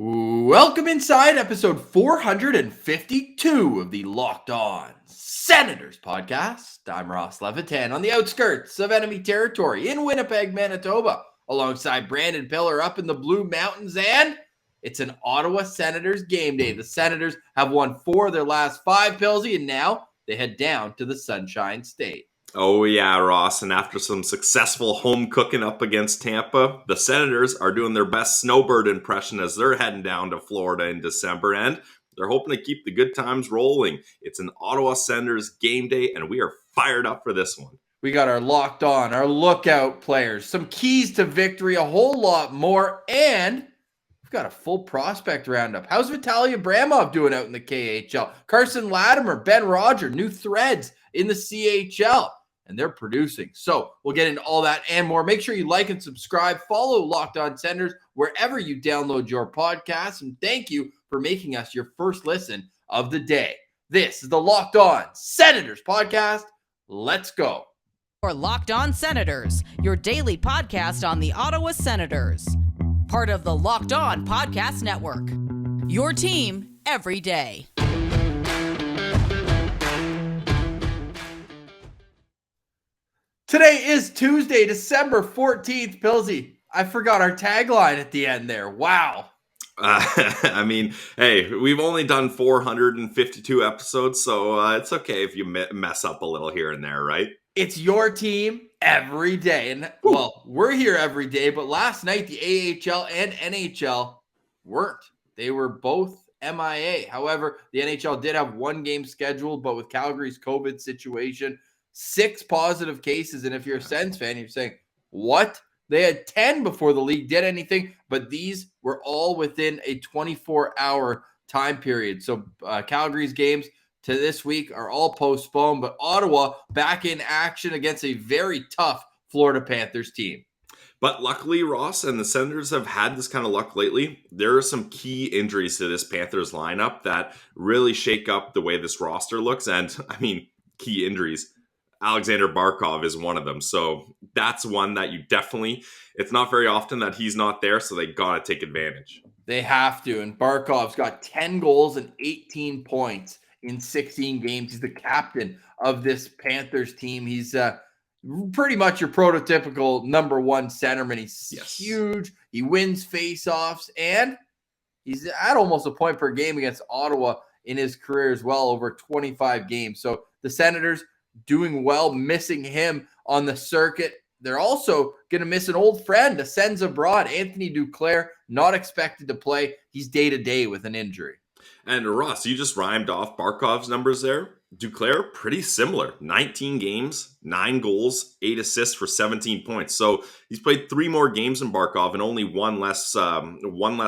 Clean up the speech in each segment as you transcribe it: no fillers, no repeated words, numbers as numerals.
Welcome inside episode 452 of the Locked On Senators podcast. I'm Ross Levitan on the outskirts of enemy territory in Winnipeg, Manitoba, alongside Brandon Pillar up in the Blue Mountains, and it's an Ottawa Senators game day. The Senators have won 4 of their last 5, Pilsy, and now they head down to the Sunshine State. Oh yeah, Ross, and after some successful home cooking up against Tampa, the Senators are doing their best snowbird impression as they're heading down to Florida in December, and they're hoping to keep the good times rolling. It's an Ottawa Senators game day, and we are fired up for this one. We got our locked on, our lookout players, some keys to victory, a whole lot more, and we've got a full prospect roundup. How's Vitaly Abramov doing out in the KHL? Carson Latimer, Ben Roger, new threads in the CHL. And they're producing. So we'll get into all that and more. Make sure you like and subscribe. Follow Locked On Senators wherever you download your podcasts. And thank you for making us your first listen of the day. This is the Locked On Senators podcast. Let's go. For Locked On Senators, your daily podcast on the Ottawa Senators. Part of the Locked On Podcast Network. Your team every day. Today is Tuesday, December 14th. Pilsy, I forgot our tagline at the end there. Wow. I mean, hey, we've only done 452 episodes, so it's okay if you mess up a little here and there, right? It's your team every day. And, well, we're here every day, but last night the AHL and NHL weren't. They were both MIA. However, the NHL did have one game scheduled, but with Calgary's COVID situation, 6 positive cases. And if you're a Sens fan, you're saying, what? They had 10 before the league did anything, but these were all within a 24-hour time period. So Calgary's games to this week are all postponed, but Ottawa back in action against a very tough Florida Panthers team. But luckily, Ross, and the Senators have had this kind of luck lately. There are some key injuries to this Panthers lineup that really shake up the way this roster looks. And, I mean, key injuries. Alexander Barkov is one of them. So that's one that you definitely, it's not very often that he's not there, so they got to take advantage. They have to. And Barkov's got 10 goals and 18 points in 16 games. He's the captain of this Panthers team. He's pretty much your prototypical number one centerman. He's huge. He wins faceoffs, and he's at almost a point per game against Ottawa in his career as well, over 25 games. So the Senators doing well, missing him on the circuit. They're also going to miss an old friend, a Sens abroad, Anthony Duclair, not expected to play. He's day-to-day with an injury. And Ross, you just rhymed off Barkov's numbers there. Duclair, pretty similar. 19 games, 9 goals, 8 assists for 17 points. So he's played 3 more games than Barkov and only one less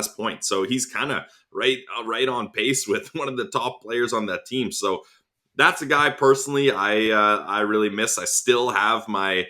point. So he's kind of right on pace with one of the top players on that team. So that's a guy personally I really miss. I still have my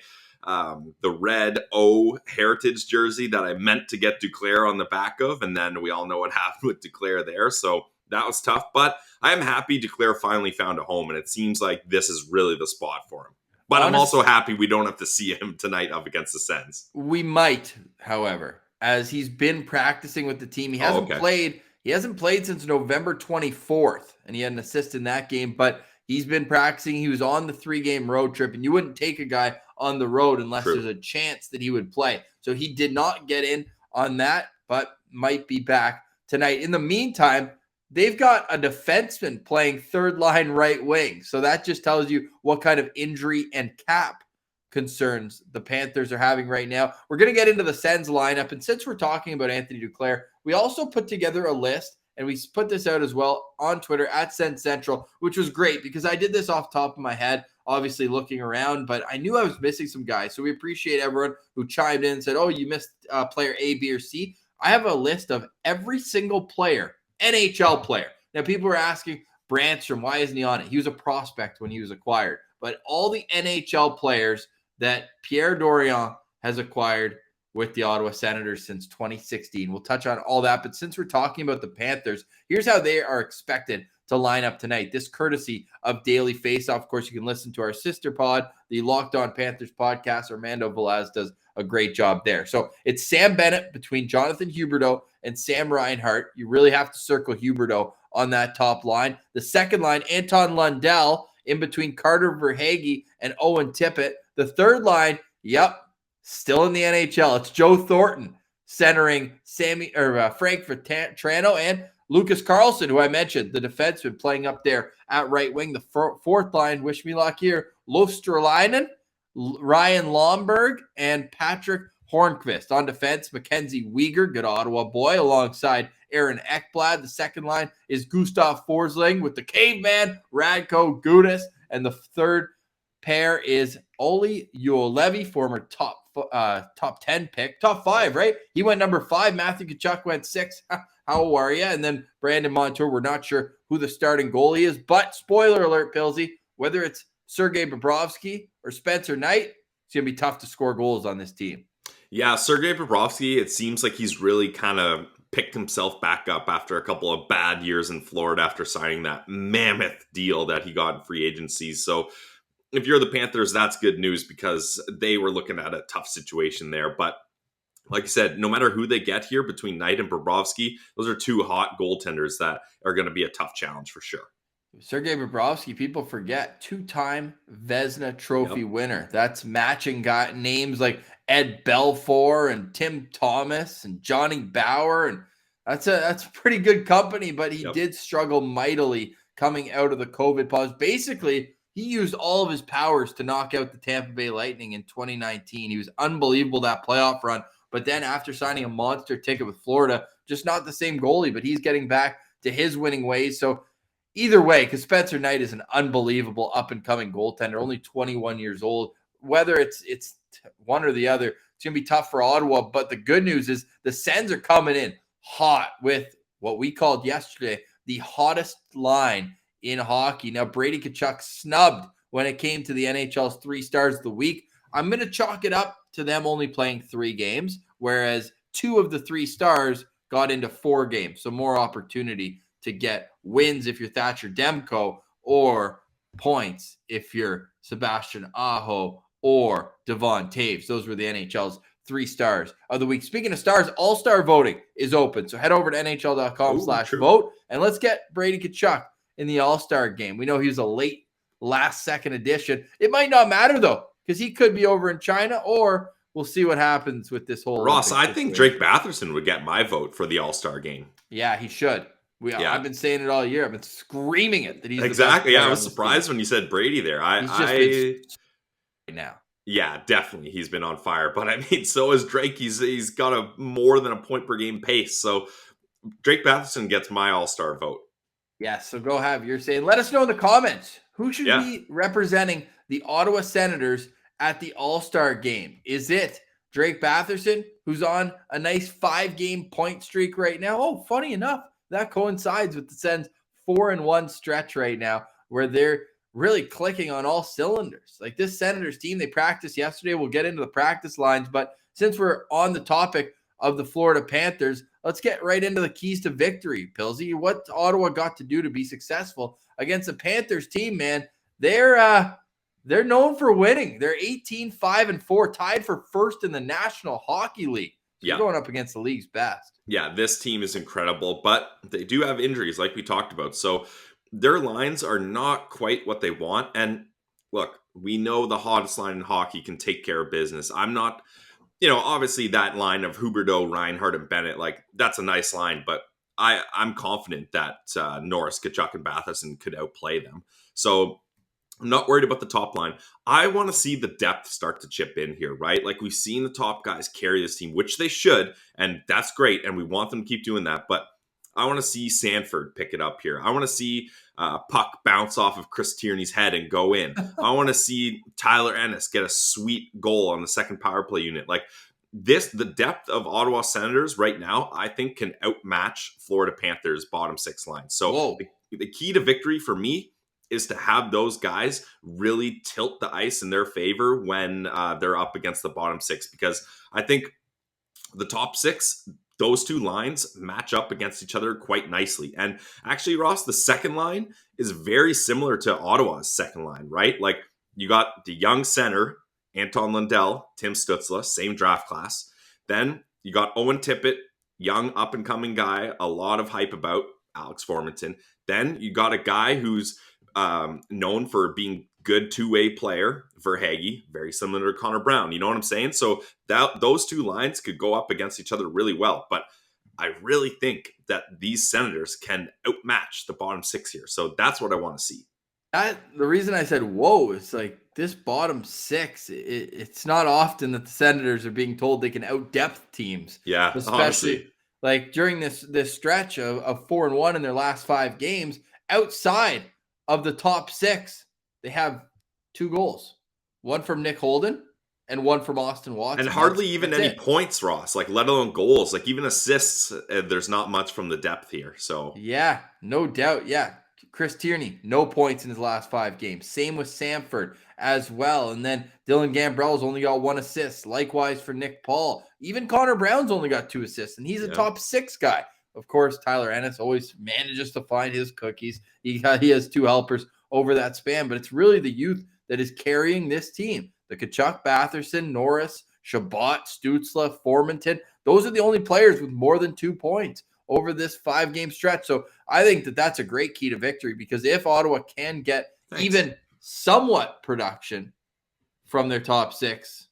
the red O Heritage jersey that I meant to get Duclair on the back of, and then we all know what happened with Duclair there. So that was tough, but I am happy Duclair finally found a home, and it seems like this is really the spot for him. But I'm also happy we don't have to see him tonight up against the Sens. We might, however, as he's been practicing with the team. He hasn't played. He hasn't played since November 24th, and he had an assist in that game, but he's been practicing. He was on the 3-game road trip, and you wouldn't take a guy on the road unless there's a chance that he would play. So he did not get in on that, but might be back tonight. In the meantime, they've got a defenseman playing third-line right wing. So that just tells you what kind of injury and cap concerns the Panthers are having right now. We're going to get into the Sens lineup, and since we're talking about Anthony Duclair, we also put together a list. And we put this out as well on Twitter at Sens Central, which was great because I did this off the top of my head, obviously looking around, but I knew I was missing some guys. So we appreciate everyone who chimed in and said, oh, you missed player A, B, or C. I have a list of every single player, NHL player. Now, people were asking, Brandstrom, why isn't he on it? He was a prospect when he was acquired. But all the NHL players that Pierre Dorion has acquired with the Ottawa Senators since 2016. We'll touch on all that, but since we're talking about the Panthers, here's how they are expected to line up tonight. This courtesy of Daily Faceoff. Of course, you can listen to our sister pod, the Locked On Panthers podcast. Armando Velaz does a great job there. So it's Sam Bennett between Jonathan Huberdeau and Sam Reinhart. You really have to circle Huberdeau on that top line. The second line, Anton Lundell in between Carter Verhaeghe and Owen Tippett. The third line, still in the NHL. It's Joe Thornton centering Frank Vetrano and Lucas Carlson, who I mentioned, the defenseman playing up there at right wing. The fourth line, wish me luck here, Luostarinen, Ryan Lomberg, and Patrick Hornqvist. On defense, Mackenzie Weegar, good Ottawa boy, alongside Aaron Ekblad. The second line is Gustav Forsling with the caveman, Radko Gudas. And the third pair is Olli Juolevi, former top 10 pick. Top 5, right? He went number 5. Matthew Tkachuk went 6. How are you? And then Brandon Montour, we're not sure who the starting goalie is, but spoiler alert, Pilsy, whether it's Sergei Bobrovsky or Spencer Knight, it's going to be tough to score goals on this team. Yeah, Sergei Bobrovsky, it seems like he's really kind of picked himself back up after a couple of bad years in Florida after signing that mammoth deal that he got in free agency. So if you're the Panthers, that's good news because they were looking at a tough situation there. But like I said, no matter who they get here between Knight and Bobrovsky, those are two hot goaltenders that are going to be a tough challenge for sure. Sergei Bobrovsky, people forget, 2-time Vezina Trophy winner. That's matching names like Ed Belfour and Tim Thomas and Johnny Bauer, and that's a pretty good company. But he did struggle mightily coming out of the COVID pause. Basically, he used all of his powers to knock out the Tampa Bay Lightning in 2019. He was unbelievable that playoff run. But then after signing a monster ticket with Florida, just not the same goalie, but he's getting back to his winning ways. So either way, because Spencer Knight is an unbelievable up-and-coming goaltender, only 21 years old. Whether it's one or the other, it's going to be tough for Ottawa. But the good news is the Sens are coming in hot with what we called yesterday the hottest line in hockey. Now, Brady Tkachuk snubbed when it came to the NHL's 3 stars of the week. I'm going to chalk it up to them only playing 3 games, whereas 2 of the 3 stars got into 4 games. So more opportunity to get wins if you're Thatcher Demko, or points if you're Sebastian Aho or Devon Taves. Those were the NHL's 3 stars of the week. Speaking of stars, all-star voting is open. So head over to nhl.com/vote and let's get Brady Tkachuk in the all-star game. We know he was a late last-second addition. It might not matter, though, because he could be over in China, or we'll see what happens with this whole Ross, I think Drake Batherson would get my vote for the all-star game. Yeah, he should. I've been saying it all year. I've been screaming it that he's exactly. Yeah, I was surprised when you said Brady there. He's just been right now. Yeah, definitely, he's been on fire. But I mean, so is Drake. He's got a more than a point per game pace. So Drake Batherson gets my all-star vote. Yeah, so go have your say. Let us know in the comments who should be representing the Ottawa Senators at the All-Star game. Is it Drake Batherson, who's on a nice 5-game point streak right now? Oh, funny enough, that coincides with the Sens' 4-1 stretch right now, where they're really clicking on all cylinders. Like this Senators team, they practiced yesterday. We'll get into the practice lines, but since we're on the topic of the Florida Panthers, let's get right into the keys to victory, Pilsy. What Ottawa got to do to be successful against the Panthers team, man? They're known for winning. They're 18-5-4, tied for first in the National Hockey League. So going up against the league's best. Yeah, this team is incredible, but they do have injuries like we talked about. So their lines are not quite what they want. And look, we know the hottest line in hockey can take care of business. I'm not, obviously that line of Huberdeau, Reinhart, and Bennett, like that's a nice line, but I'm confident that Norris, Tkachuk, and Batherson could outplay them. So I'm not worried about the top line. I want to see the depth start to chip in here, right? Like we've seen the top guys carry this team, which they should, and that's great, and we want them to keep doing that. But I want to see Sanford pick it up here. I want to see puck bounce off of Chris Tierney's head and go in. I want to see Tyler Ennis get a sweet goal on the second power play unit. Like the depth of Ottawa Senators right now, I think can outmatch Florida Panthers' bottom 6 line. So the key to victory for me is to have those guys really tilt the ice in their favor when they're up against the bottom 6, because I think the top 6, those two lines match up against each other quite nicely. And actually, Ross, the second line is very similar to Ottawa's second line, right? Like you got the young center, Anton Lundell, Tim Stützle, same draft class. Then you got Owen Tippett, young up-and-coming guy, a lot of hype about, Alex Formenton. Then you got a guy who's known for being good two-way player, Verhaeghe, very similar to Connor Brown. You know what I'm saying? So those two lines could go up against each other really well. But I really think that these Senators can outmatch the bottom six here. So that's what I want to see. The reason I said, whoa, it's like this bottom six, it's not often that the Senators are being told they can out-depth teams. Yeah, especially honestly. Like during this stretch of 4-1 in their last 5 games, outside of the top 6, they have 2 goals. One from Nick Holden and one from Austin Watson. And hardly even any points, Ross, like let alone goals, like even assists. There's not much from the depth here. So yeah, no doubt. Yeah. Chris Tierney, no points in his last 5 games. Same with Samford as well. And then Dylan Gambrell's only got 1 assist. Likewise for Nick Paul. Even Connor Brown's only got 2 assists, and he's a top 6 guy. Of course, Tyler Ennis always manages to find his cookies. He has 2 helpers over that span, but it's really the youth that is carrying this team. The Tkachuk, Batherson, Norris, Shabbat, Stützle, Formenton. Those are the only players with more than 2 points over this 5-game stretch. So I think that that's a great key to victory, because if Ottawa can get even somewhat production from their top 6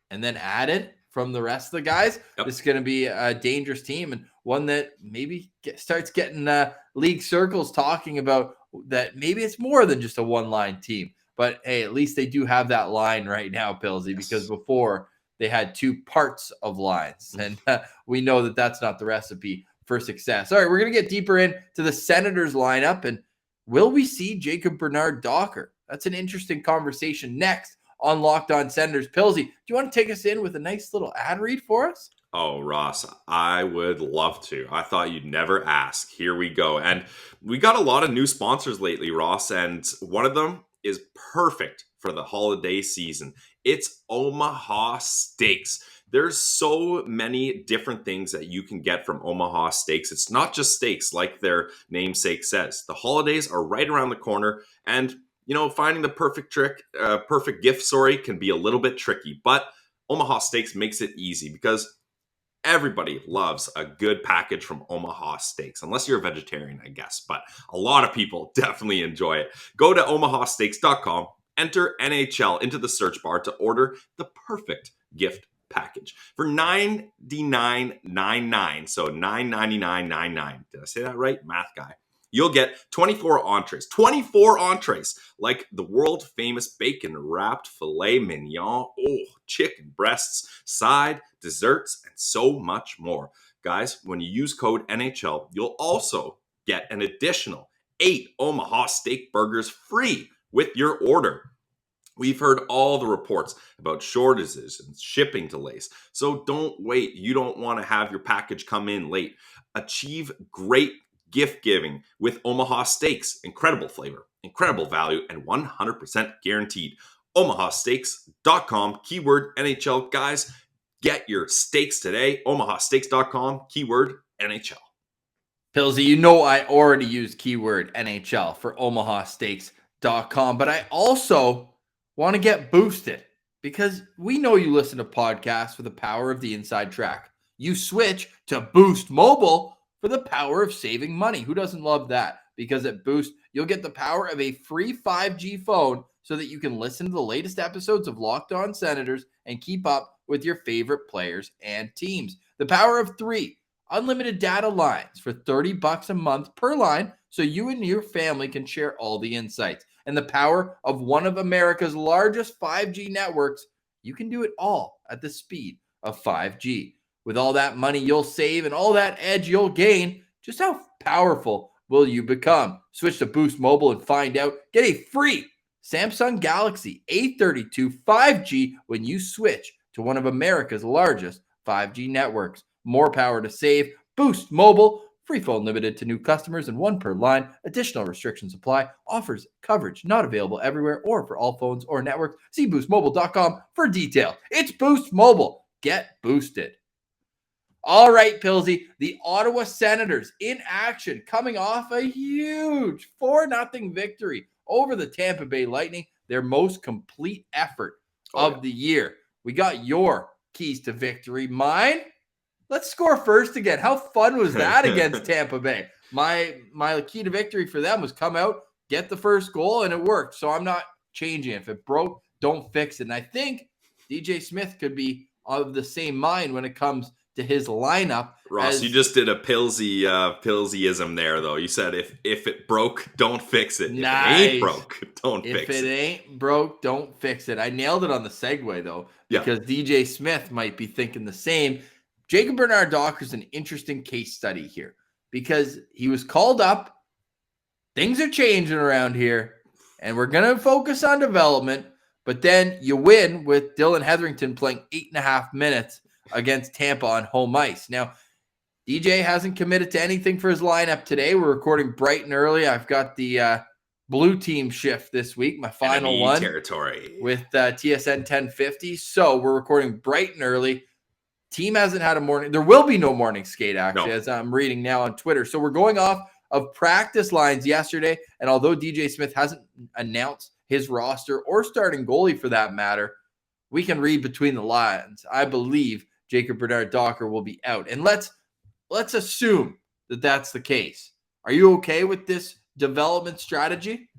and then added from the rest of the guys, it's going to be a dangerous team, and one that maybe starts getting league circles talking about that maybe it's more than just a one-line team. But hey, at least they do have that line right now, Pillsy, because before they had 2 parts of lines, and we know that that's not the recipe for success. All right, we're going to get deeper into the Senators lineup, and will we see Jacob Bernard-Docker? That's an interesting conversation next on Locked On Senators. Pillsy, do you want to take us in with a nice little ad read for us? Oh, Ross, I would love to. I thought you'd never ask. Here we go. And we got a lot of new sponsors lately, Ross, and one of them is perfect for the holiday season. It's Omaha Steaks. There's so many different things that you can get from Omaha Steaks. It's not just steaks like their namesake says. The holidays are right around the corner, and finding the perfect gift, can be a little bit tricky, but Omaha Steaks makes it easy, because everybody loves a good package from Omaha Steaks, unless you're a vegetarian, I guess, but a lot of people definitely enjoy it. Go to omahasteaks.com, enter NHL into the search bar to order the perfect gift package for $99.99. So $9.99.99. Did I say that right? Math guy. You'll get 24 entrees, like the world famous bacon wrapped filet mignon, chicken breasts, side, desserts, and so much more. Guys, when you use code NHL, you'll also get an additional 8 Omaha Steak burgers free with your order. We've heard all the reports about shortages and shipping delays, so don't wait. You don't want to have your package come in late. Achieve great gift giving with Omaha Steaks. Incredible flavor, incredible value, and 100% guaranteed. omahasteaks.com, keyword NHL. Guys, get your steaks today. omahasteaks.com, keyword NHL. Pillsy, I already use keyword NHL for omahasteaks.com, but I also want to get boosted, because we know you listen to podcasts for the power of the inside track. You switch to Boost Mobile for the power of saving money. Who doesn't love that? Because at Boost, you'll get the power of a free 5G phone so that you can listen to the latest episodes of Locked On Senators and keep up with your favorite players and teams. The power of 3 unlimited data lines for $30 a month per line, so you and your family can share all the insights. And the power of one of America's largest 5G networks. You can do it all at the speed of 5G. With all that money you'll save and all that edge you'll gain, just how powerful will you become? Switch to Boost Mobile and find out. Get a free Samsung Galaxy A32 5G when you switch to one of America's largest 5G networks. More power to save. Boost Mobile. Free phone limited to new customers and 1 per line. Additional restrictions apply. Offers coverage not available everywhere or for all phones or networks. See boostmobile.com for detail. It's Boost Mobile. Get boosted. All right, Pilsy, the Ottawa Senators in action, coming off a huge 4-0 victory over the Tampa Bay Lightning, their most complete effort of the year. We got your keys to victory. Mine, let's score first again. How fun was that against Tampa Bay? My key to victory for them was come out, get the first goal, and it worked. So I'm not changing it. If it broke, don't fix it. And I think DJ Smith could be of the same mind when it comes to his lineup. Ross, you just did a Pilsy-ism there, though. You said if it broke, don't fix it. Nice. If it ain't broke, don't fix it. If it ain't broke, don't fix it. I nailed it on the segue, though, because DJ Smith might be thinking the same. Jacob Bernard-Docker is an interesting case study here because he was called up. Things are changing around here, and we're going to focus on development. But then you win with Dylan Hetherington playing 8.5 minutes against Tampa on home ice. Now, DJ hasn't committed to anything for his lineup today. We're recording bright and early. I've got the blue team shift this week, my final Enemy one territory with TSN 1050. So we're recording bright and early. Team hasn't had a morning. There will be no morning skate, actually, as I'm reading now on Twitter. So we're going off of practice lines yesterday. And although DJ Smith hasn't announced his roster or starting goalie for that matter, we can read between the lines. I believe Jacob Bernard-Docker will be out. And let's assume that that's the case. Are you okay with this development strategy?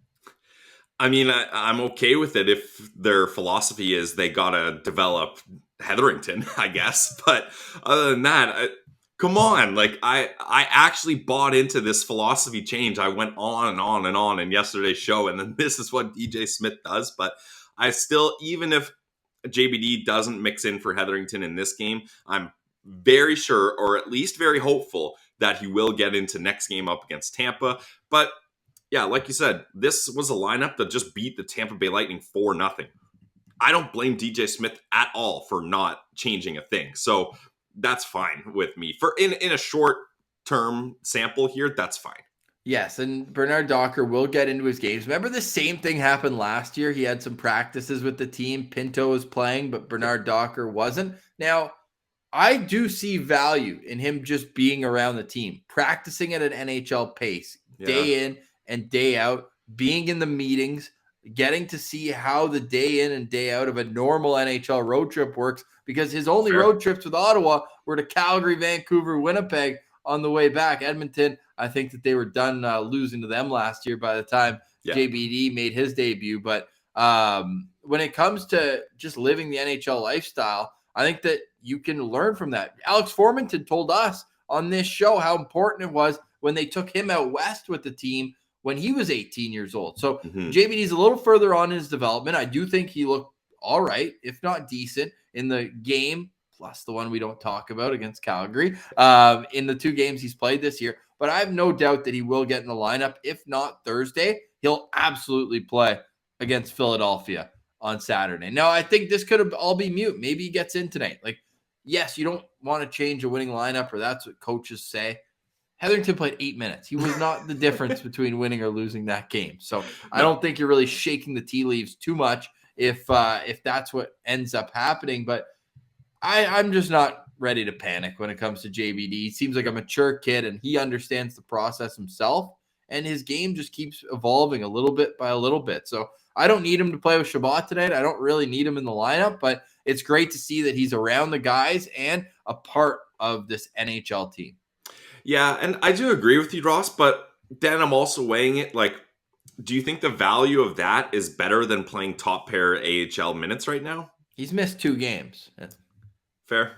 I mean, I'm okay with it if their philosophy is they got to develop Hetherington, I guess. But other than that, come on. Like, I actually bought into this philosophy change. I went on and on and on in yesterday's show, and then this is what DJ Smith does. But I still, even if JBD doesn't mix in for Hetherington in this game, I'm very sure, or at least very hopeful, that he will get into next game up against Tampa. But yeah, like you said, this was a lineup that just beat the Tampa Bay Lightning 4-0. I don't blame DJ Smith at all for not changing a thing. So that's fine with me. For in a short-term sample here, that's fine. Yes, and Bernard-Docker will get into his games. Remember the same thing happened last year? He had some practices with the team. Pinto was playing, but Bernard-Docker wasn't. Now, I do see value in him just being around the team, practicing at an NHL pace, day in and day out, being in the meetings, getting to see how the day in and day out of a normal NHL road trip works, because his only road trips with Ottawa were to Calgary, Vancouver, Winnipeg on the way back. Edmonton, I think that they were done losing to them last year by the time JBD made his debut. But when it comes to just living the NHL lifestyle, I think that you can learn from that. Alex Formanton told us on this show how important it was when they took him out west with the team when he was 18 years old. So JBD's a little further on in his development. I do think he looked all right, if not decent, in the game, plus the one we don't talk about against Calgary, in the 2 games he's played this year. But I have no doubt that he will get in the lineup. If not Thursday, he'll absolutely play against Philadelphia on Saturday. Now, I think this could all be mute. Maybe he gets in tonight. Like, yes, you don't want to change a winning lineup, or that's what coaches say. Hetherington played 8 minutes. He was not the difference between winning or losing that game. So I don't think you're really shaking the tea leaves too much if that's what ends up happening. But I'm just not ready to panic when it comes to JBD. He seems like a mature kid, and he understands the process himself. And his game just keeps evolving a little bit by a little bit. So I don't need him to play with Shabbat tonight. I don't really need him in the lineup, but it's great to see that he's around the guys and a part of this NHL team. Yeah, and I do agree with you, Ross, but then I'm also weighing it like, do you think the value of that is better than playing top pair AHL minutes right now? He's missed 2 games. Fair.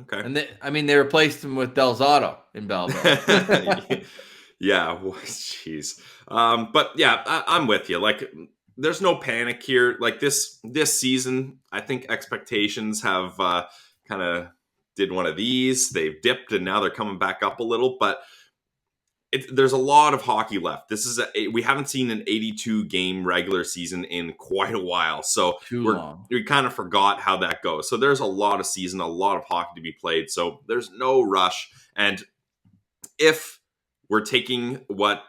Okay. And they replaced him with Del Zotto in Belleville. Yeah, jeez. But yeah, I'm with you. Like, there's no panic here. Like this season, I think expectations have kind of did one of these. They've dipped and now they're coming back up a little. But there's a lot of hockey left. We haven't seen an 82 game regular season in quite a while. So we kind of forgot how that goes. So there's a lot of season, a lot of hockey to be played. So there's no rush. And if we're taking what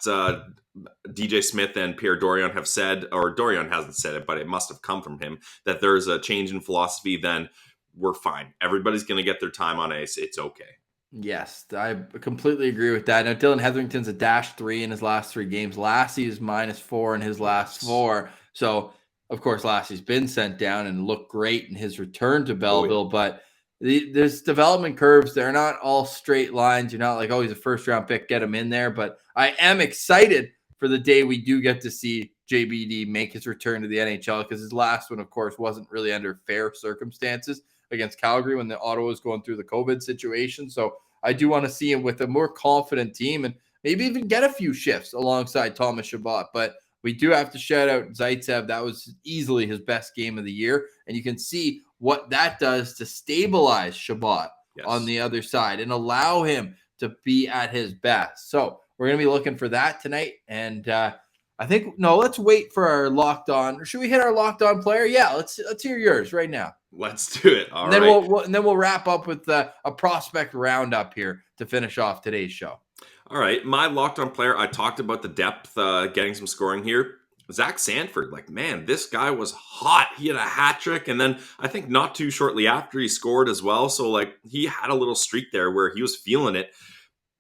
DJ Smith and Pierre Dorion have said, or Dorion hasn't said it, but it must have come from him, that there's a change in philosophy, then we're fine. Everybody's going to get their time on ice. It's okay. Yes, I completely agree with that. Now, Dylan Hetherington's a -3 in his last 3 games. Lassie is -4 in his last Yes. 4. So, of course, Lassie's been sent down and looked great in his return to Oh, yeah. Belleville, but there's development curves. They're not all straight lines. You're not like, oh, he's a first-round pick, get him in there. But I am excited for the day we do get to see JBD make his return to the NHL, because his last one, of course, wasn't really under fair circumstances against Calgary when the Ottawa was going through the COVID situation. So I do want to see him with a more confident team and maybe even get a few shifts alongside Thomas Chabot. But we do have to shout out Zaitsev. That was easily his best game of the year. And you can see what that does to stabilize Chabot on the other side and allow him to be at his best. So we're going to be looking for that tonight. And I think, no, let's wait for our locked on. Or should we hit our locked on player? Yeah, let's hear yours right now. Let's do it. All and then right. we'll wrap up with a prospect roundup here to finish off today's show. All right. My locked on player, I talked about the depth, getting some scoring here. Zach Sanford, like, man, this guy was hot. He had a hat trick, and then I think not too shortly after he scored as well. So, like, he had a little streak there where he was feeling it.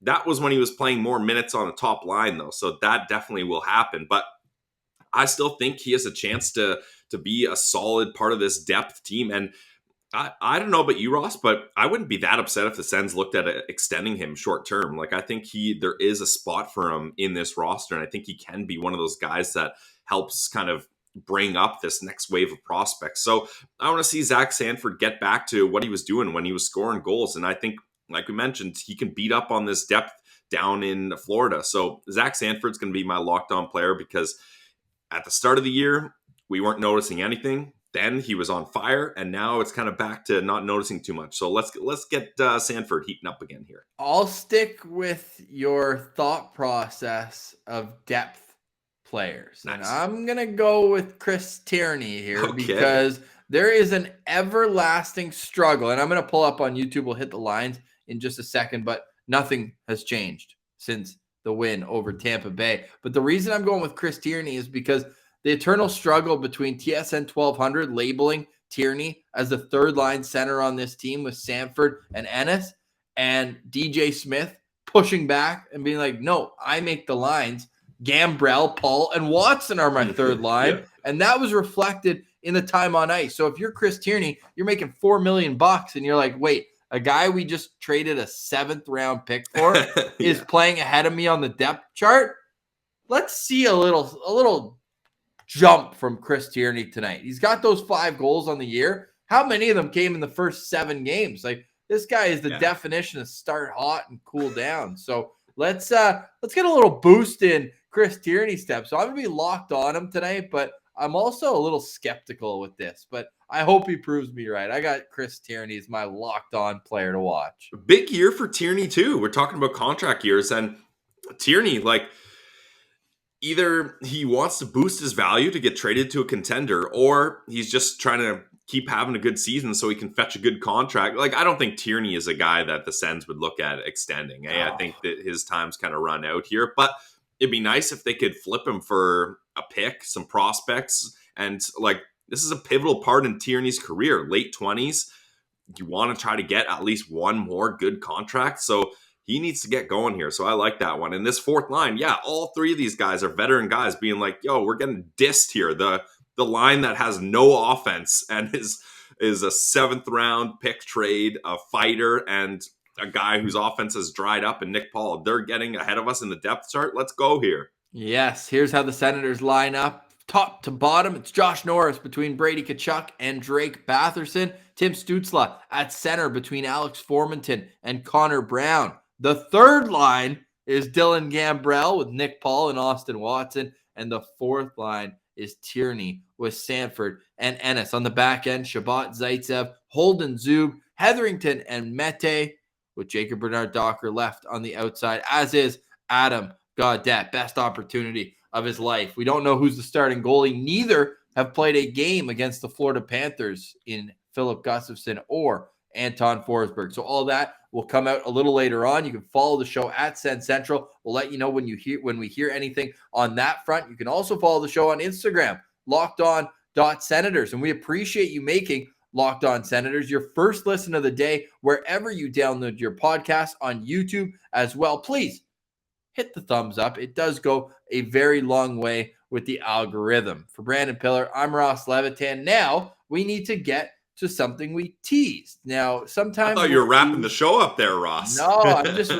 That was when he was playing more minutes on the top line, though. So that definitely will happen. But I still think he has a chance to be a solid part of this depth team. And I don't know about you, Ross, but I wouldn't be that upset if the Sens looked at extending him short term. Like, I think there is a spot for him in this roster, and I think he can be one of those guys that helps kind of bring up this next wave of prospects. So I want to see Zach Sanford get back to what he was doing when he was scoring goals. And I think, like we mentioned, he can beat up on this depth down in Florida. So Zach Sanford's going to be my locked on player, because at the start of the year, we weren't noticing anything. Then he was on fire, and now it's kind of back to not noticing too much. So let's get Sanford heating up again here. I'll stick with your thought process of depth players. Nice. And I'm going to go with Chris Tierney here, because there is an everlasting struggle. And I'm going to pull up on YouTube. We'll hit the lines in just a second, but nothing has changed since the win over Tampa Bay. But the reason I'm going with Chris Tierney is because the eternal struggle between TSN 1200 labeling Tierney as the third line center on this team with Sanford and Ennis, and DJ Smith pushing back and being like, no, I make the lines. Gambrell, Paul, and Watson are my third line. Yeah. And that was reflected in the time on ice. So if you're Chris Tierney, you're making $4 million and you're like, wait, a guy we just traded a 7th round pick for is playing ahead of me on the depth chart. Let's see a little jump from Chris Tierney tonight. He's got those 5 goals on the year. How many of them came in the first 7 games? Like, this guy is the definition of start hot and cool down. So let's get a little boost in Chris Tierney steps. So I'm gonna be locked on him tonight, but I'm also a little skeptical with this. But I hope he proves me right. I got Chris Tierney as my locked on player to watch. Big year for Tierney too. We're talking about contract years, and Tierney, like, either he wants to boost his value to get traded to a contender, or he's just trying to keep having a good season so he can fetch a good contract. Like, I don't think Tierney is a guy that the Sens would look at extending. I think that his time's kind of run out here, but it'd be nice if they could flip him for a pick, some prospects. And like, this is a pivotal part in Tierney's career, late 20s. You want to try to get at least one more good contract. So he needs to get going here. So I like that one. And this fourth line, all 3 of these guys are veteran guys being like, yo, we're getting dissed here. The line that has no offense and is a 7th round pick trade, a fighter, and a guy whose offense has dried up, and Nick Paul. They're getting ahead of us in the depth chart. Let's go here. Yes, here's how the Senators line up. Top to bottom, it's Josh Norris between Brady Tkachuk and Drake Batherson. Tim Stützle at center between Alex Formenton and Connor Brown. The third line is Dylan Gambrell with Nick Paul and Austin Watson. And the fourth line is Tierney with Sanford and Ennis. On the back end, Chabot, Zaitsev, Holden, Zub, Hetherington, and Mete, with Jacob Bernard-Docker left on the outside, as is Adam Gaudette. Best opportunity of his life. We don't know who's the starting goalie. Neither have played a game against the Florida Panthers in Philip Gustafsson or Anton Forsberg. So all that will come out a little later on. You can follow the show at Sen Central. We'll let you know when we hear anything on that front. You can also follow the show on Instagram, LockedOn.Senators. And we appreciate you making Locked On Senators, your first listen of the day, wherever you download your podcast, on YouTube as well. Please hit the thumbs up. It does go a very long way with the algorithm. For Brandon Pillar, I'm Ross Levitan. Now we need to get to something we teased. Now, sometimes I thought you were wrapping the show up there, Ross. No, I'm just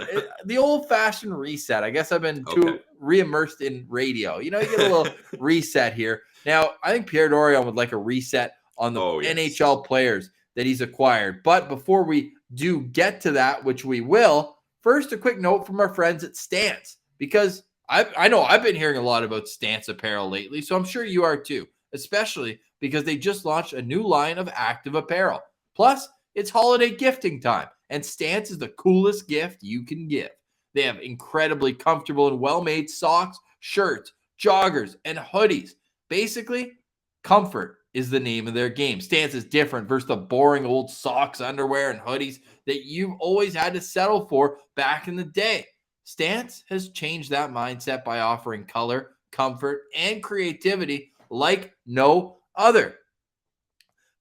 the old-fashioned reset. I guess I've been too re-immersed in radio. You get a little reset here. Now, I think Pierre Dorion would like a reset on the NHL players that he's acquired. But before we do get to that, which we will, first, a quick note from our friends at Stance, because I know I've been hearing a lot about Stance apparel lately, so I'm sure you are too, especially because they just launched a new line of active apparel. Plus, it's holiday gifting time, and Stance is the coolest gift you can give. They have incredibly comfortable and well-made socks, shirts, joggers, and hoodies. Basically, comfort is the name of their game. Stance is different versus the boring old socks, underwear, and hoodies that you've always had to settle for back in the day. Stance has changed that mindset by offering color, comfort, and creativity like no other.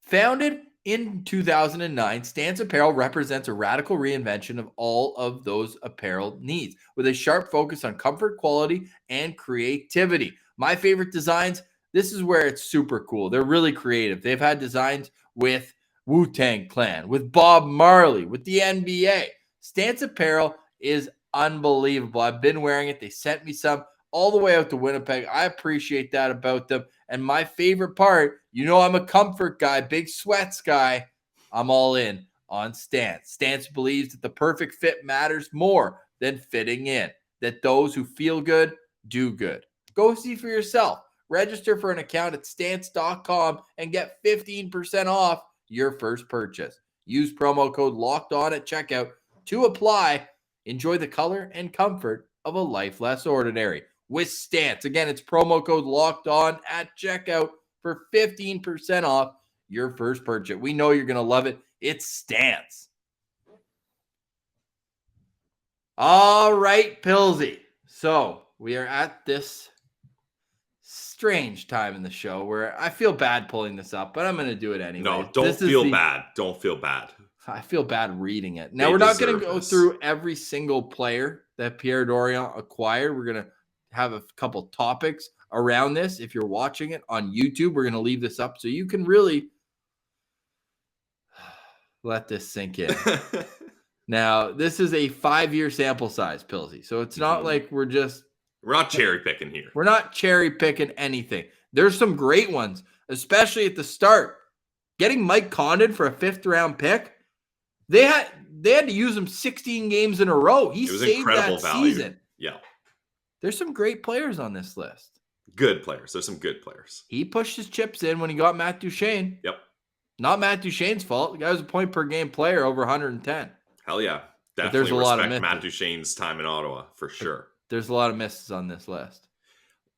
Founded in 2009, Stance Apparel represents a radical reinvention of all of those apparel needs with a sharp focus on comfort, quality, and creativity. My favorite designs, this is where it's super cool. They're really creative. They've had designs with Wu-Tang Clan, with Bob Marley, with the NBA. Stance Apparel is unbelievable. I've been wearing it. They sent me some all the way out to Winnipeg. I appreciate that about them. And my favorite part, I'm a comfort guy, big sweats guy. I'm all in on Stance. Stance believes that the perfect fit matters more than fitting in, that those who feel good do good. Go see for yourself. Register for an account at stance.com and get 15% off your first purchase. Use promo code LOCKEDON at checkout to apply. Enjoy the color and comfort of a life less ordinary with Stance. Again, it's promo code LOCKEDON at checkout for 15% off your first purchase. We know you're going to love it. It's Stance. All right, Pilsy. So we are at this strange time in the show where I feel bad pulling this up, but I'm going to do it anyway. No, don't feel bad. Don't feel bad. I feel bad reading it. Now, we're not going to go through every single player that Pierre Dorion acquired. We're going to have a couple topics around this. If you're watching it on YouTube, we're going to leave this up so you can really let this sink in. Now, this is a 5-year sample size, Pilsy. So it's not like we're not cherry picking here. We're not cherry picking anything. There's some great ones, especially at the start. Getting Mike Condon for a 5th round pick. They had to use him 16 games in a row. He saved that season. Yeah. There's some great players on this list. Good players. There's some good players. He pushed his chips in when he got Matt Duchene. Yep. Not Matt Duchene's fault. The guy was a point per game player over 110. Hell yeah. Definitely there's a lot of Matt Duchene's time in Ottawa for sure. There's a lot of misses on this list.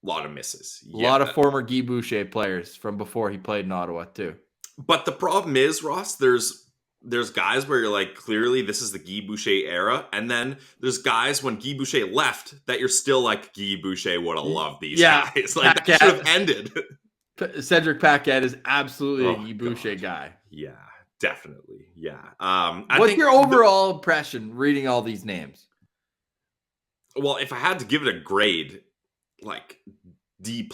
A lot of misses. A lot of former Guy Boucher players from before he played in Ottawa too. But the problem is, Ross, there's guys where you're like, clearly this is the Guy Boucher era. And then there's guys when Guy Boucher left that you're still like, Guy Boucher would have loved these guys. Like Paquette. That should have ended. Cedric Paquette is absolutely a Guy Boucher guy. Yeah, definitely. Yeah. What's your overall impression reading all these names? Well, if I had to give it a grade, like D+.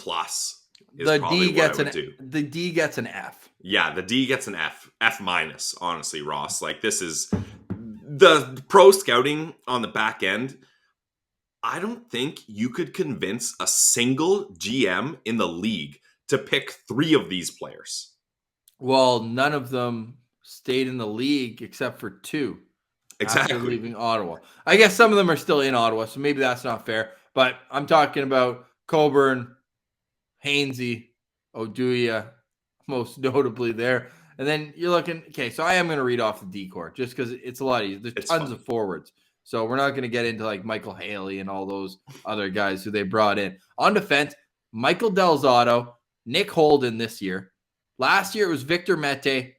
The D gets an F. Yeah, the D gets an F. F-, honestly, Ross. Like, this is the pro scouting on the back end. I don't think you could convince a single GM in the league to pick 3 of these players. Well, none of them stayed in the league except for 2. Exactly. After leaving Ottawa. I guess some of them are still in Ottawa, so maybe that's not fair. But I'm talking about Coburn, Hainsey, Oduya, most notably there. And then you're looking, okay, so I am going to read off the D-Corps just because it's a lot easier. There's tons of forwards. So we're not going to get into like Michael Haley and all those other guys who they brought in. On defense, Michael Del Zotto, Nick Holden this year. Last year it was Victor Mete,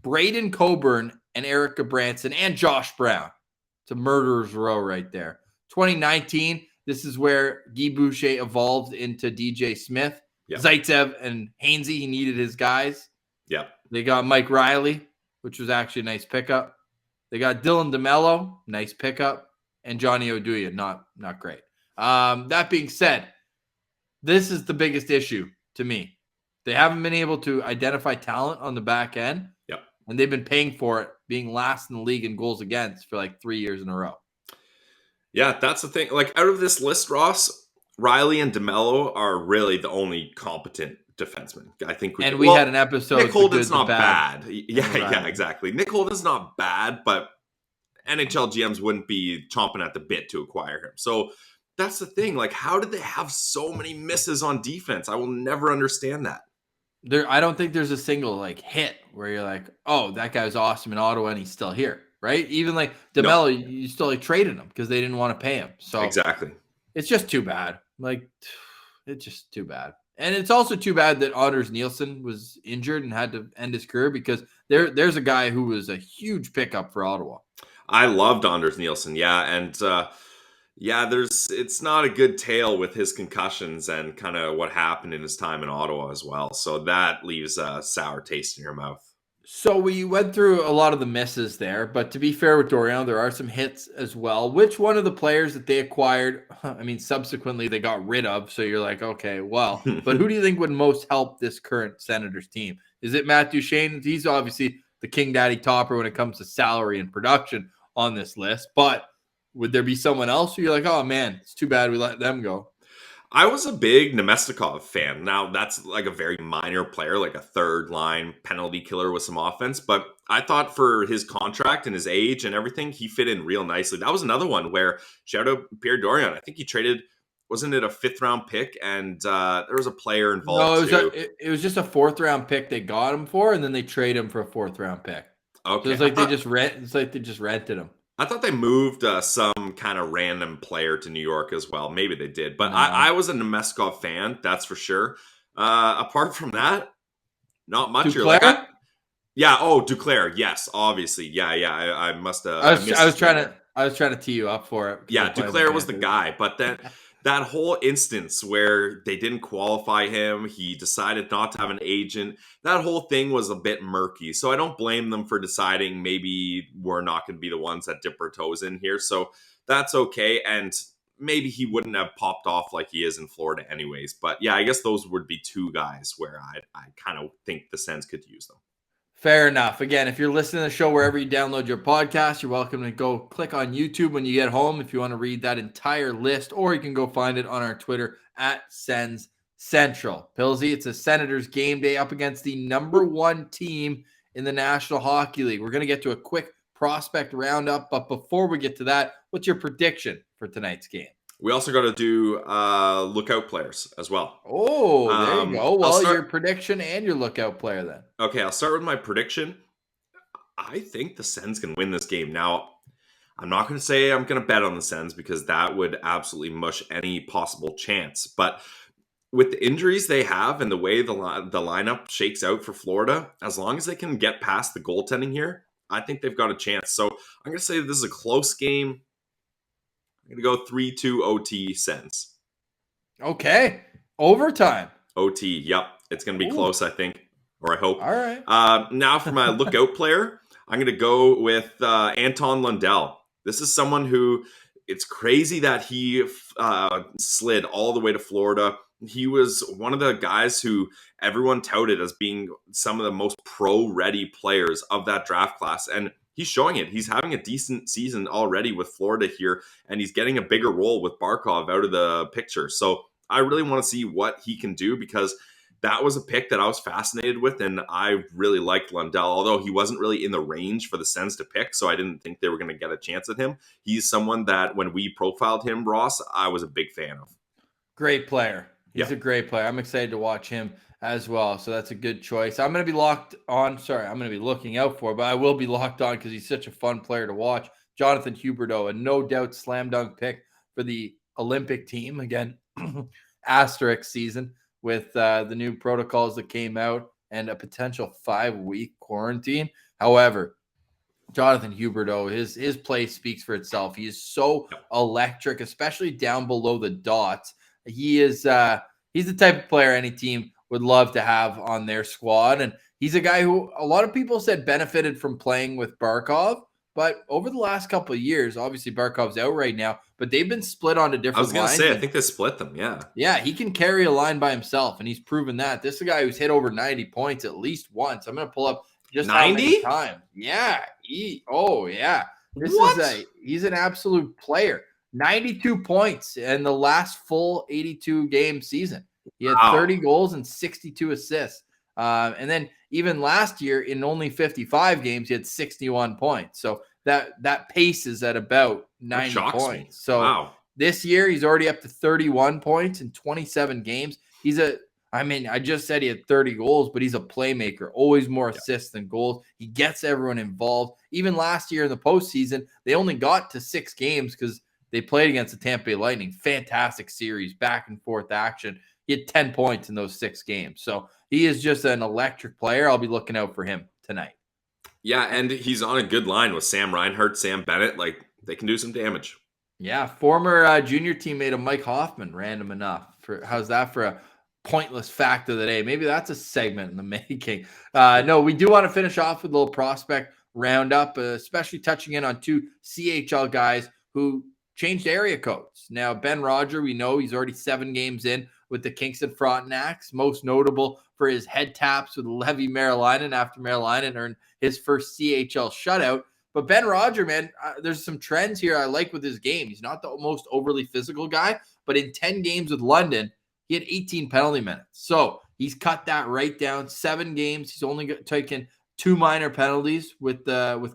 Braden Coburn, and Eric Gabranson, and Josh Brown. It's a murderer's row right there. 2019, this is where Guy Boucher evolved into DJ Smith. Yep. Zaitsev and Hainsey, he needed his guys. Yep. They got Mike Riley, which was actually a nice pickup. They got Dylan DeMello, nice pickup, and Johnny Oduya, not great. That being said, this is the biggest issue to me. They haven't been able to identify talent on the back end. Yep. And they've been paying for it, being last in the league in goals against for like 3 years in a row. Yeah, that's the thing. Like, out of this list, Ross, Riley and DeMello are really the only competent defensemen. I think we had an episode. Nick Holden's not bad. Yeah, exactly. Nick Holden's not bad, but NHL GMs wouldn't be chomping at the bit to acquire him. So that's the thing. Like, how did they have so many misses on defense? I will never understand that. I don't think there's a single like hit where you're like, oh, that guy was awesome in Ottawa and he's still here, right? Even like DeMello, you still like traded him because they didn't want to pay him. So exactly, it's just too bad. Like, it's just too bad. And it's also too bad that Anders Nielsen was injured and had to end his career, because there's a guy who was a huge pickup for Ottawa. I loved Anders Nielsen, yeah, and it's not a good tale with his concussions and kind of what happened in his time in Ottawa as well. So that leaves a sour taste in your mouth. So we went through a lot of the misses there, but to be fair with Doriano, there are some hits as well. Which one of the players that they acquired, I mean, subsequently they got rid of, so you're like, okay, well, but who do you think would most help this current Senators team? Is it Matt Duchene? He's obviously the King Daddy topper when it comes to salary and production on this list, but would there be someone else who you're like, oh man, it's too bad we let them go? I was a big Nemestikov fan. Now, that's like a very minor player, like a third line penalty killer with some offense. But I thought for his contract and his age and everything, he fit in real nicely. That was another one where, shout out Pierre Dorion, I think he traded, wasn't it a 5th round pick? And there was a player involved too. It was just a 4th round pick they got him for, and then they trade him for a 4th round pick. Okay. So it's like they just rented him. I thought they moved some kind of random player to New York as well. Maybe they did. But I was a Nemestikov fan, that's for sure. Apart from that, not much. Duclair? Duclair. Yes, obviously. Yeah. I must have. I was trying to tee you up for it. Yeah, Duclair was the guy. But then that whole instance where they didn't qualify him, he decided not to have an agent, that whole thing was a bit murky. So I don't blame them for deciding maybe we're not going to be the ones that dip our toes in here. So that's okay. And maybe he wouldn't have popped off like he is in Florida anyways. But yeah, I guess those would be 2 guys where I kind of think the Sens could use them. Fair enough. Again, if you're listening to the show wherever you download your podcast, you're welcome to go click on YouTube when you get home if you want to read that entire list, or you can go find it on our Twitter at Sens Central. Pilsy, it's a Senators game day up against the number 1 team in the National Hockey League. We're going to get to a quick prospect roundup, but before we get to that, what's your prediction for tonight's game? We also got to do lookout players as well. Oh, there you go. Well, your prediction and your lookout player then. Okay, I'll start with my prediction. I think the Sens can win this game. Now, I'm not going to say I'm going to bet on the Sens because that would absolutely mush any possible chance. But with the injuries they have and the way the lineup shakes out for Florida, as long as they can get past the goaltending here, I think they've got a chance. So I'm going to say this is a close game. I'm going to go 3-2 OT Sens. Okay. Overtime. OT, yep. It's going to be close, I think, or I hope. All right. Now for my lookout player, I'm going to go with Anton Lundell. This is someone who, it's crazy that he slid all the way to Florida. He was one of the guys who everyone touted as being some of the most pro-ready players of that draft class. And he's showing it. He's having a decent season already with Florida here, and he's getting a bigger role with Barkov out of the picture. So I really want to see what he can do, because that was a pick that I was fascinated with, and I really liked Lundell, although he wasn't really in the range for the Sens to pick, so I didn't think they were going to get a chance at him. He's someone that when we profiled him, Ross, I was a big fan of. Great player. He's a great player. I'm excited to watch him as well. So that's a good choice. I'm going to be locked on. Sorry, I'm going to be looking out for, but I will be locked on because he's such a fun player to watch. Jonathan Huberdeau, a no doubt slam dunk pick for the Olympic team. Again, asterisk season with the new protocols that came out and a potential 5-week quarantine. However, Jonathan Huberdeau, his play speaks for itself. He is so electric, especially down below the dots. He is he's the type of player any team would love to have on their squad, and He's a guy who a lot of people said benefited from playing with Barkov, but over the last couple of years, obviously Barkov's out right now, but they've been split onto I different was going to lines. say, I think they split them. Yeah. Yeah, he can carry a line by himself, and he's proven that. This is a guy who's hit over 90 points at least once. I'm going to pull up just 90? How many times. Yeah. Yeah. He's an absolute player. 92 points in the last full 82 game season. He had 30 goals and 62 assists. And then even last year in only 55 games, he had 61 points. So that pace is at about 90 points. Me. So this year he's already up to 31 points in 27 games. I just said he had 30 goals, but he's a playmaker, always more assists than goals. He gets everyone involved. Even last year in the postseason, they only got to 6 games because they played against the Tampa Bay Lightning. Fantastic series, back and forth action. He had 10 points in those 6 games. So he is just an electric player. I'll be looking out for him tonight. Yeah, and he's on a good line with Sam Reinhart, Sam Bennett. Like, they can do some damage. Yeah, former junior teammate of Mike Hoffman, random enough. How's that for a pointless fact of the day? Maybe that's a segment in the making. No, we do want to finish off with a little prospect roundup, especially touching in on 2 CHL guys who changed area codes. Now, Ben Roger, we know he's already 7 games in with the Kingston Frontenacs, most notable for his head taps with Levi Marilainen after Marilainen earned his first CHL shutout. But Ben Roger, man, there's some trends here I like with his game. He's not the most overly physical guy, but in 10 games with London, he had 18 penalty minutes. So he's cut that right down. 7 games. He's only taken 2 minor penalties with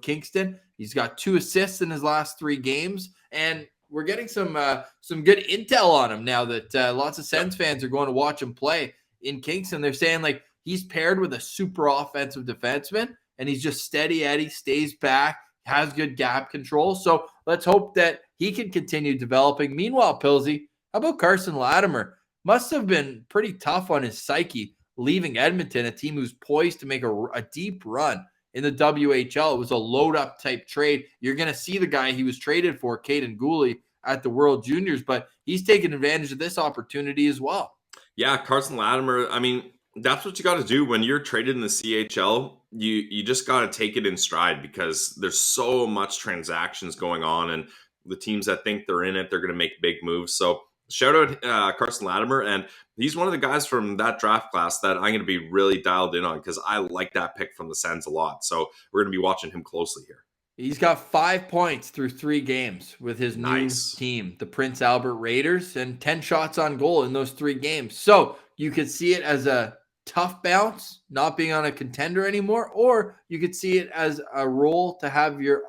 Kingston. He's got 2 assists in his last 3 games. And we're getting some good intel on him now that lots of Sens fans are going to watch him play in Kingston. They're saying like he's paired with a super offensive defenseman, and he's just steady Eddie, stays back, has good gap control. So let's hope that he can continue developing. Meanwhile, Pilsy, how about Carson Latimer? Must have been pretty tough on his psyche leaving Edmonton, a team who's poised to make a deep run in the WHL. It was a load-up type trade. You're going to see the guy he was traded for, Caden Gooley, at the World Juniors, but he's taking advantage of this opportunity as well. Yeah, Carson Latimer, I mean, that's what you got to do when you're traded in the CHL. You just got to take it in stride because there's so much transactions going on, and the teams that think they're in it, they're going to make big moves. So shout out Carson Latimer, and he's one of the guys from that draft class that I'm going to be really dialed in on because I like that pick from the Sens a lot. So we're going to be watching him closely here. He's got 5 points through 3 games with his new team, the Prince Albert Raiders, and 10 shots on goal in those 3 games. So you could see it as a tough bounce, not being on a contender anymore, or you could see it as a role to have your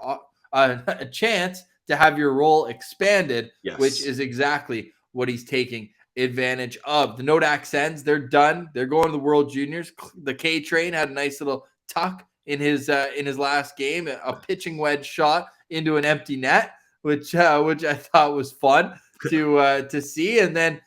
a chance to have your role expanded, which is exactly what he's taking advantage of. The Nodak Sens, they're done. They're going to the World Juniors. The K Train had a nice little tuck in his last game, a pitching wedge shot into an empty net, which I thought was fun to see. And then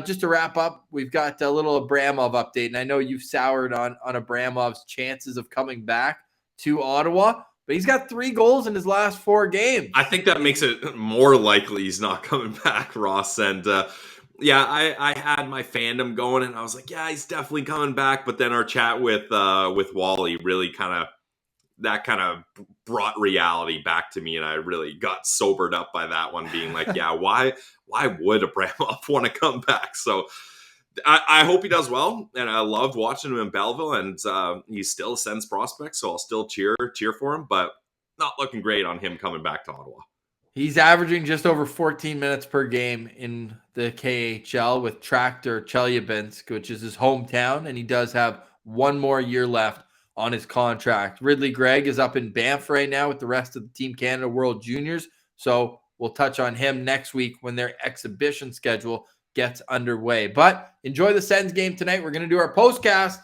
just to wrap up, we've got a little Abramov update, and I know you've soured on Abramov's chances of coming back to Ottawa, but he's got 3 goals in his last 4 games. I think that makes it more likely he's not coming back, Ross. And I had my fandom going, and I was like, yeah, he's definitely coming back. But then our chat with Wally really kind of brought reality back to me, and I really got sobered up by that one, being like, yeah, why would Abramov want to come back? So I hope he does well, and I loved watching him in Belleville, and he's still a Sens prospect, so I'll still cheer for him, but not looking great on him coming back to Ottawa. He's averaging just over 14 minutes per game in the KHL with Tractor Chelyabinsk, which is his hometown, and he does have 1 more year left on his contract. Ridley Gregg is up in Banff right now with the rest of the Team Canada World Juniors, so we'll touch on him next week when their exhibition schedule gets underway. But enjoy the Sens game tonight. We're going to do our postcast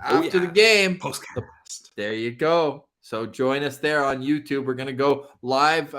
after the game. Postcast. There you go. So join us there on YouTube. We're going to go live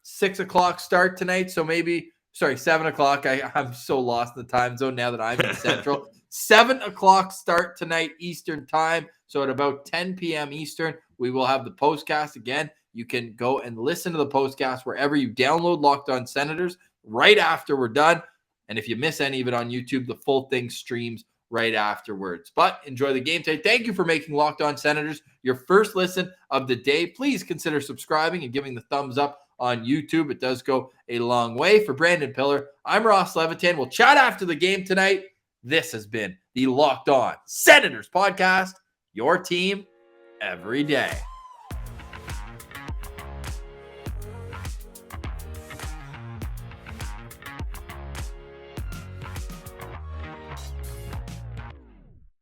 6 o'clock start tonight. So 7 o'clock. I'm so lost in the time zone now that I'm in Central. 7 o'clock start tonight Eastern time. So at about 10 p.m. Eastern, we will have the postcast again. You can go and listen to the postcast wherever you download Locked On Senators right after we're done. And if you miss any of it on YouTube, the full thing streams right afterwards. But enjoy the game today. Thank you for making Locked On Senators your first listen of the day. Please consider subscribing and giving the thumbs up on YouTube. It does go a long way. For Brandon Pillar, I'm Ross Levitan. We'll chat after the game tonight. This has been the Locked On Senators podcast, your team every day.